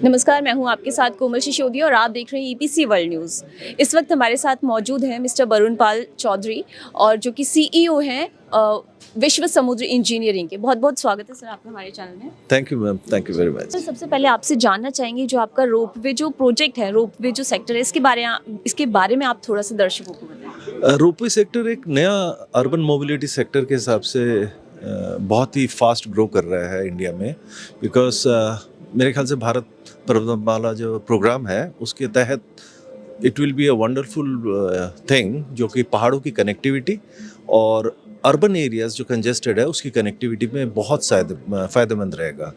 नमस्कार, मैं हूं आपके साथ कोमल सिसोदिया और आप देख रहे हैं ईपीसी वर्ल्ड न्यूज़। इस वक्त हमारे साथ मौजूद हैं मिस्टर वरुण पाल चौधरी और जो कि सीईओ हैं विश्व समुद्र इंजीनियरिंग के। बहुत बहुत स्वागत है सर आपका हमारे चैनल में। Thank you ma'am, thank you very sir much. सबसे पहले आपसे जानना चाहेंगे जो आपका रोपवे जो प्रोजेक्ट है, रोपवे जो सेक्टर है, इसके बारे में आप थोड़ा सा दर्शकों को बताएं। रोपवे सेक्टर एक नया अर्बन मोबिलिटी सेक्टर के हिसाब से बहुत ही फास्ट ग्रो कर रहा है इंडिया में, बिकॉज मेरे ख्याल से भारत पर्वतमाला जो प्रोग्राम है उसके तहत it will be a wonderful thing, जो कि पहाड़ों की कनेक्टिविटी और अर्बन एरियाज जो कंजेस्टेड है उसकी कनेक्टिविटी में बहुत फ़ायदेमंद रहेगा।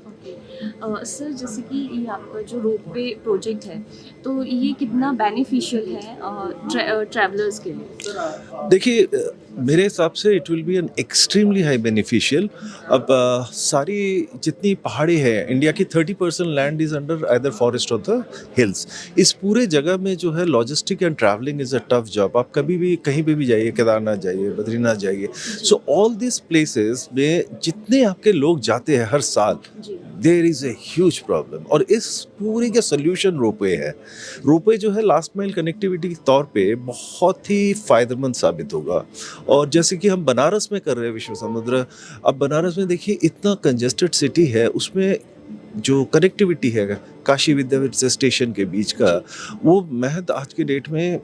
सर जैसे कि ये आपका जो रोपवे प्रोजेक्ट है तो ये कितना बेनिफिशियल है ट्रैवलर्स के लिए? देखिए, मेरे हिसाब से it will be an extremely high beneficial. अब सारी जितनी पहाड़ी है इंडिया की 30% land is under either forest और द हिल्स। इस पूरे जगह में जो है logistic and travelling is a tough job. आप कभी भी कहीं पे भी जाइए, केदारनाथ जाइए, बद्रीनाथ जाइए, सो ऑल दिस प्लेसेस में जितने आपके लोग जाते हैं हर साल, there is a huge problem. और इस पूरे का सोल्यूशन रोपवे है। रोपवे जो है लास्ट माइल कनेक्टिविटी के तौर पे बहुत ही फ़ायदेमंद साबित होगा। और जैसे कि हम बनारस में कर रहे हैं विश्व समुद्र, अब बनारस में देखिए इतना कंजेस्टेड सिटी है, उसमें जो कनेक्टिविटी है काशी विद्यापीठ से स्टेशन के बीच का, वो महज आज के डेट में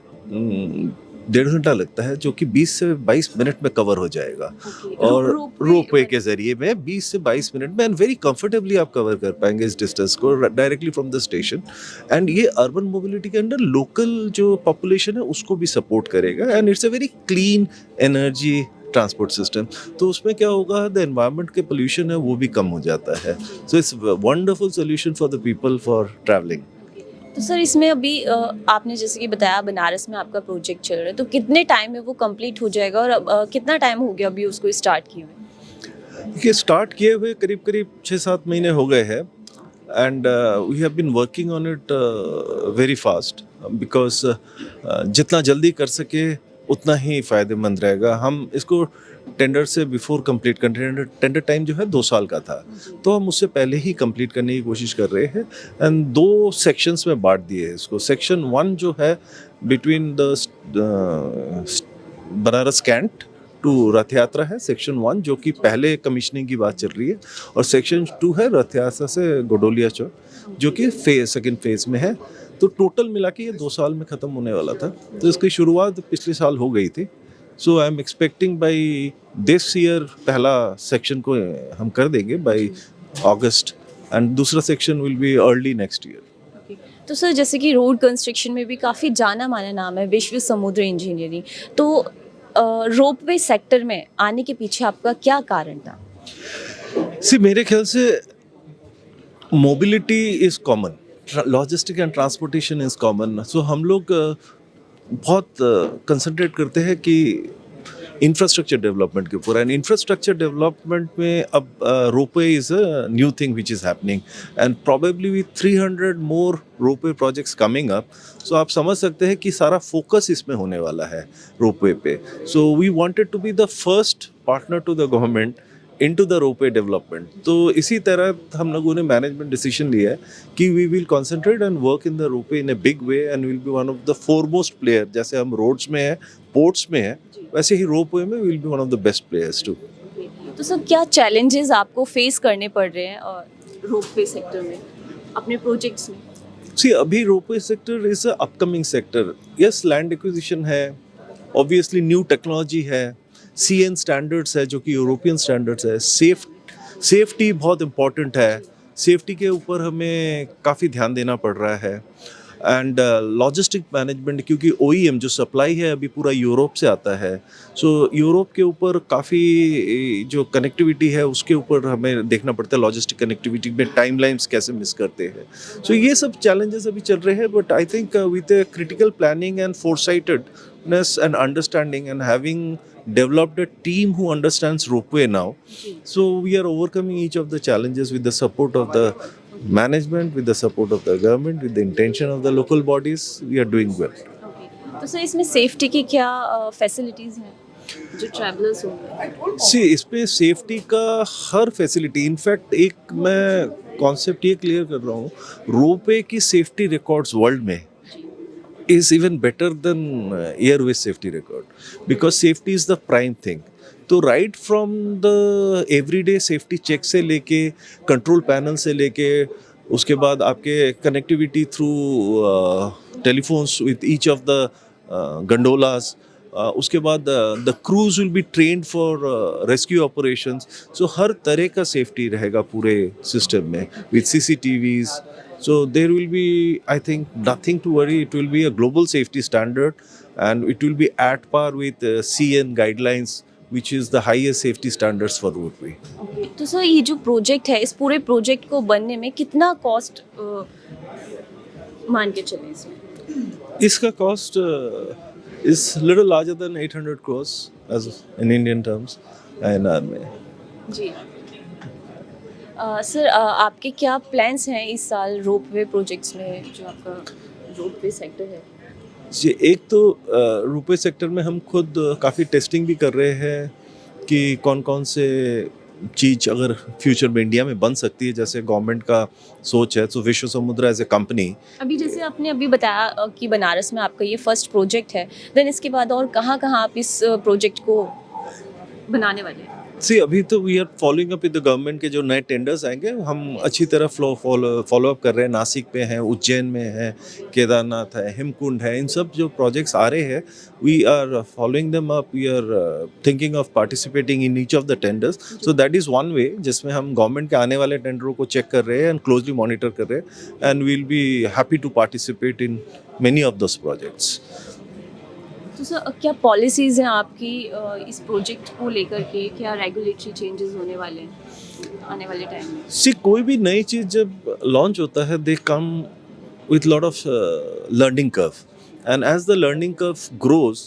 1.5 घंटा लगता है, जो कि 20 से 22 मिनट में कवर हो जाएगा। और रोपवे के जरिए में 20 से 22 मिनट में एंड वेरी कंफर्टेबली आप कवर कर पाएंगे इस डिस्टेंस को directly from the station. And ये अर्बन मोबिलिटी के अंदर लोकल जो पॉपुलेशन है उसको भी सपोर्ट करेगा and it's a very clean energy transport system. तो उसमें क्या होगा, द एनवायरनमेंट के पोल्यूशन है वो भी कम हो जाता है। So it's wonderful solution for the people for travelling. तो सर इसमें अभी आपने जैसे कि बताया बनारस में आपका प्रोजेक्ट चल रहा है तो कितने टाइम में वो कंप्लीट हो जाएगा और कितना टाइम हो गया अभी उसको स्टार्ट किए हुए? देखिए, स्टार्ट किए हुए करीब करीब 6-7 महीने हो गए हैं and we have been working on it very fast, because जितना जल्दी कर सके उतना ही फ़ायदेमंद रहेगा। हम इसको टेंडर से बिफोर कंप्लीट कर रहे हैं। टेंडर टाइम जो है 2 साल का था, तो हम उससे पहले ही कंप्लीट करने की कोशिश कर रहे हैं एंड 2 सेक्शंस में बांट दिए हैं इसको। सेक्शन 1 जो है between the Banaras Cantt to Rath Yatra है, सेक्शन 1 जो कि पहले कमीशनिंग की बात चल रही है, और सेक्शन 2 है रथ यात्रा से गोडोलिया चौक, जो कि सेकंड फेज में है। तो टोटल मिला के ये 2 साल में ख़त्म होने वाला था। तो इसकी शुरुआत पिछले साल हो गई थी। So I am expecting by this year पहला सेक्शन को हम कर देंगे बाई अगस्त एंड दूसरा सेक्शन will be early next year. तो सर जैसे कि रोड कंस्ट्रक्शन में भी काफ़ी जाना माना नाम है विश्व समुद्र इंजीनियरिंग, तो रोपवे सेक्टर में आने के पीछे आपका क्या कारण था? मेरे ख्याल से mobility is common, logistic and transportation is common. So हम लोग बहुत कंसंट्रेट करते हैं कि इंफ्रास्ट्रक्चर डेवलपमेंट के ऊपर, एंड इंफ्रास्ट्रक्चर डेवलपमेंट में अब ropeway is a new thing which is happening and probably with 300 more ropeway projects coming up. So आप समझ सकते हैं कि सारा फोकस इसमें होने वाला है रोपवे पे। So we wanted to be the first partner to the government into the ropeway development. तो इसी तरह हम लोगों ने मैनेजमेंट डिसीजन लिया है कि we will concentrate and work in the ropeway in a big way and will be one of the foremost player. जैसे हम रोड्स में है, पोर्ट्स में है, वैसे ही रोपवे में will be one of the best players too. तो सर क्या चैलेंजेस आपको फेस करने पड़ रहे हैं रोपवे सेक्टर में अपने प्रोजेक्ट्स में? अभी ropeway sector is a upcoming sector. Yes, land acquisition है, ऑब्वियसली न्यू टेक्नोलॉजी है, CN स्टैंडर्ड्स है जो कि यूरोपियन स्टैंडर्ड्स है, सेफ्टी बहुत इम्पॉर्टेंट है, सेफ्टी के ऊपर हमें काफ़ी ध्यान देना पड़ रहा है एंड लॉजिस्टिक मैनेजमेंट, क्योंकि OEM जो सप्लाई है अभी पूरा यूरोप से आता है। सो यूरोप के ऊपर काफ़ी जो कनेक्टिविटी है उसके ऊपर हमें देखना पड़ता है, लॉजिस्टिक कनेक्टिविटी में टाइमलाइंस कैसे मिस करते हैं। सो ये सब चैलेंजेस अभी चल रहे हैं, but I think with a critical planning and foresightedness and understanding and having developed a team who understands ropeway now, so we are overcoming each of the challenges with the support of the management, with the support of the government, with the intention of the local bodies. We are doing well. तो sir इसमें safety की क्या facilities हैं जो travellers होंगे? इस पे safety का हर फैसिलिटी, इनफैक्ट एक मैं कॉन्सेप्ट ये क्लियर कर रहा हूँ, रोपवे की सेफ्टी रिकॉर्ड्स वर्ल्ड में is even better than airways safety record because safety is the prime thing. तो right from the everyday safety check से लेके कंट्रोल पैनल से लेके उसके बाद आपके connectivity through telephones with each of the gondolas, उसके बाद the crews will be trained for rescue operations. So हर तरह का सेफ्टी रहेगा पूरे सिस्टम में with CCTVs. So there will be, I think, nothing to worry. It will be a global safety standard and it will be at par with CN guidelines, which is the highest safety standards for roadway. तो sir ये जो project है, इस पूरे project को बनने में कितना कॉस्ट मान के चले इसमें? इसका cost is little larger than 800 crores as in Indian terms INR में. जी सर, आपके क्या प्लान्स हैं इस साल रोपवे प्रोजेक्ट्स में, जो आपका रोपवे सेक्टर है? जी, एक तो रोपवे सेक्टर में हम खुद काफ़ी टेस्टिंग भी कर रहे हैं कि कौन कौन से चीज़ अगर फ्यूचर में इंडिया में बन सकती है, जैसे गवर्नमेंट का सोच है. तो विश्व समुद्र एज ए कंपनी, अभी जैसे आपने अभी बताया कि बनारस में आपका ये फर्स्ट प्रोजेक्ट है, देन इसके बाद और कहाँ कहाँ आप इस प्रोजेक्ट को बनाने वाले हैं? सी अभी तो we are following up with the government के जो नए टेंडर्स आएंगे हम अच्छी तरह फॉलो अप कर रहे हैं. नासिक पे हैं, उज्जैन में है, केदारनाथ है, हिमकुंड है. इन सब जो प्रोजेक्ट्स आ रहे हैं we are following them up. We are thinking of participating in each of the tenders. So that is one way जिसमें हम गवर्नमेंट के आने वाले टेंडरों को चेक कर रहे हैं एंड क्लोजली मॉनिटर कर रहे हैं and we will be happy to participate in many of those projects. तो सर क्या पॉलिसीज़ हैं आपकी इस प्रोजेक्ट को लेकर के? क्या रेगुलेटरी चेंजेस होने वाले हैं आने वाले टाइम में? सी कोई भी नई चीज़ जब लॉन्च होता है दे कम with lot of learning curve, and as the learning curve grows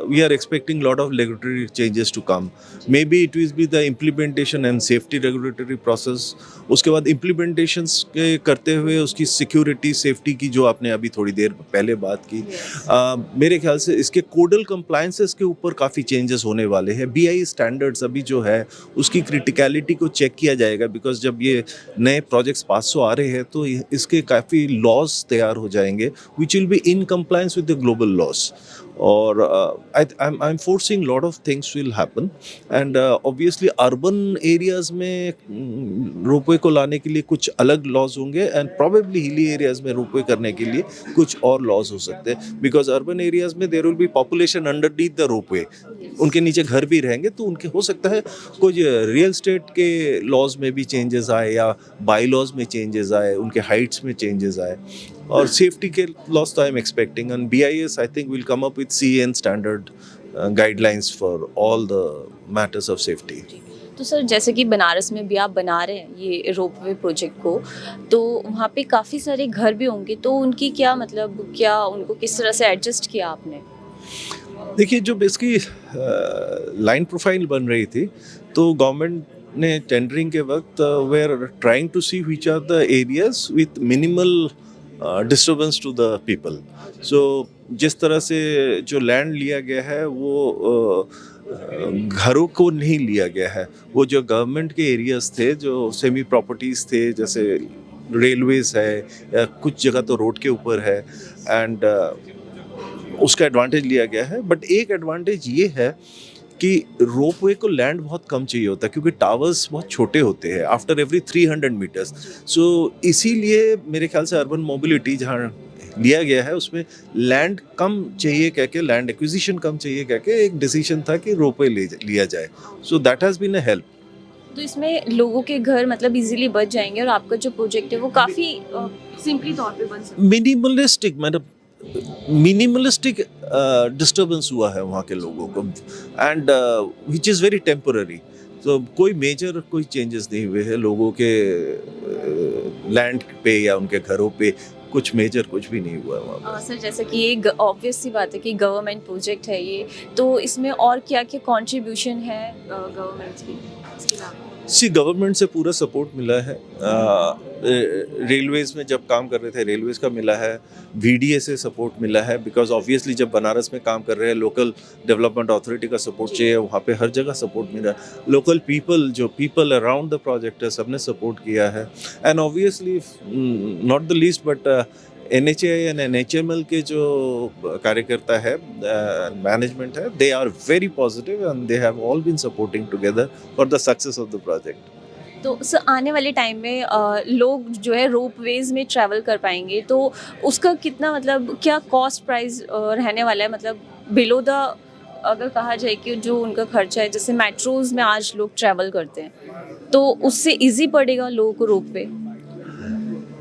we are expecting lot of regulatory changes to come. Maybe it will be the implementation and safety regulatory process. उसके बाद implementations के करते हुए उसकी security safety की जो आपने अभी थोड़ी देर पहले बात की, मेरे ख्याल से इसके कोडल compliances के ऊपर काफ़ी changes होने वाले हैं. BIS standards अभी जो है उसकी criticality को check किया जाएगा because जब ये नए projects 500 आ रहे हैं तो इसके काफ़ी laws तैयार हो जाएंगे which will be in compliance with the global laws. और I'm forcing lot of things will happen and obviously urban areas में रोपवे को लाने के लिए कुछ अलग laws होंगे and probably hilly areas में रोपवे करने के लिए कुछ और laws हो सकते हैं because urban areas में there will be population underneath the ropeway. उनके नीचे घर भी रहेंगे तो उनके हो सकता है कुछ रियल स्टेट के लॉज में भी चेंजेस आए या बाई लॉज में चेंजेस आए, उनके हाइट्स में चेंजेस आए. और सेफ्टी के लॉस तो आई am expecting and BIS I think will come up with CN standard guidelines for all the matters of safety. तो सर जैसे कि बनारस में भी आप बना रहे हैं ये रोपवे प्रोजेक्ट को, तो वहाँ पे काफ़ी सारे घर भी होंगे, तो उनकी क्या मतलब क्या उनको किस तरह से एडजस्ट किया आपने? देखिए जब इसकी लाइन प्रोफाइल बन रही थी तो गवर्नमेंट ने टेंडरिंग के वक्त they are trying to see which are the areas with minimal disturbance to the people. So जिस तरह से जो लैंड लिया गया है वो घरों को नहीं लिया गया है, वो जो गवर्नमेंट के एरियाज थे जो सेमी प्रॉपर्टीज़ थे, जैसे रेलवेज है या कुछ जगह तो रोड के ऊपर है एंड उसका एडवांटेज लिया गया है. बट एक एडवांटेज ये है कि रोपवे को लैंड बहुत कम चाहिए होता है क्योंकि टावर्स बहुत छोटे होते हैं आफ्टर एवरी 300 मीटर्स. सो इसीलिए मेरे ख्याल से अर्बन मोबिलिटी जहाँ लिया गया है उसमें लैंड कम चाहिए कह के, लैंड एक्विजिशन कम चाहिए कह के एक डिसीजन था कि रोपवे लिया जाए. So that has been a help. तो इसमें लोगों के घर मतलब इजीली बच जाएंगे और आपका जो प्रोजेक्ट है वो काफ़ी सिंपली तौर पे बन सकता है. मिनिमलिस्टिक मतलब मिनिमलिस्टिक डिस्टर्बेंस हुआ है वहाँ के लोगों को and which is very temporary. तो कोई मेजर कोई चेंजेस नहीं हुए हैं लोगों के लैंड पे या उनके घरों पे, कुछ मेजर कुछ भी नहीं हुआ है वहाँ पर. सर जैसे कि ये ऑब्वियस सी बात है कि गवर्नमेंट प्रोजेक्ट है ये, तो इसमें और क्या क्या कंट्रीब्यूशन है गवर्नमेंट की इसके अलावा? सी गवर्नमेंट से पूरा सपोर्ट मिला है। रेलवेज़ में जब काम कर रहे थे रेलवेज़ का मिला है, वीडीए से सपोर्ट मिला है, बिकॉज ऑब्वियसली जब बनारस में काम कर रहे हैं लोकल डेवलपमेंट अथॉरिटी का सपोर्ट चाहिए, वहाँ पे हर जगह सपोर्ट मिला है। लोकल पीपल जो पीपल अराउंड द प्रोजेक्ट है सबने सपोर्ट किया है। And obviously not the least but NHAI and NHML के जो कार्यकर्ता है मैनेजमेंट है, they are very positive and they have all been supporting together for the success of the project. तो सर आने वाले टाइम में लोग जो है रोपवेज में ट्रैवल कर पाएंगे, तो उसका कितना मतलब क्या कॉस्ट प्राइस रहने वाला है, मतलब बिलो द अगर कहा जाए कि जो उनका खर्चा है, जैसे मेट्रोज में आज लोग ट्रैवल करते हैं तो उससे इजी पड़ेगा लोगों को रोपवे?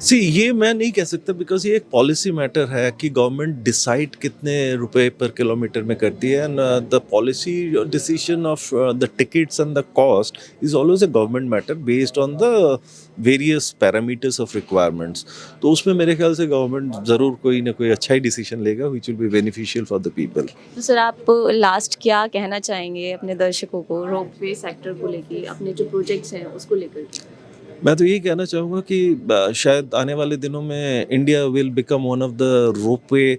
सी ये मैं नहीं कह सकता, बिकॉज ये एक पॉलिसी मैटर है कि गवर्नमेंट डिसाइड कितने रुपए पर किलोमीटर में करती है, and the policy decision of the tickets and the cost is always a government matter based on the various parameters of requirements. तो उसमें मेरे ख्याल से गवर्नमेंट ज़रूर कोई ना कोई अच्छा ही डिसीजन लेगा which will be beneficial for the people. तो सर आप लास्ट क्या कहना चाहेंगे अपने दर्शकों को रोपवे सेक्टर को लेके, अपने जो प्रोजेक्ट्स हैं उसको लेकर? मैं तो यही कहना चाहूँगा कि शायद आने वाले दिनों में India will become one of the ropeway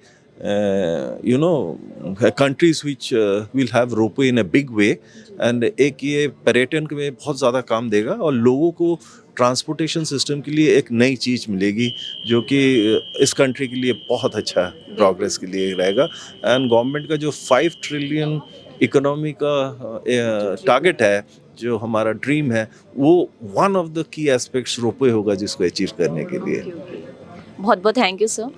you know countries which will have ropeway in a big way, and एक ये पर्यटन में बहुत ज़्यादा काम देगा और लोगों को ट्रांसपोर्टेशन सिस्टम के लिए एक नई चीज़ मिलेगी जो कि इस कंट्री के लिए बहुत अच्छा प्रोग्रेस के लिए रहेगा। एंड गवर्नमेंट का जो 5 ट्रिलियन इकोनॉमी का टारगेट है, जो हमारा ड्रीम है, वो one of the key aspects ropeway होगा जिसको अचीव करने के लिए। बहुत बहुत थैंक यू सर।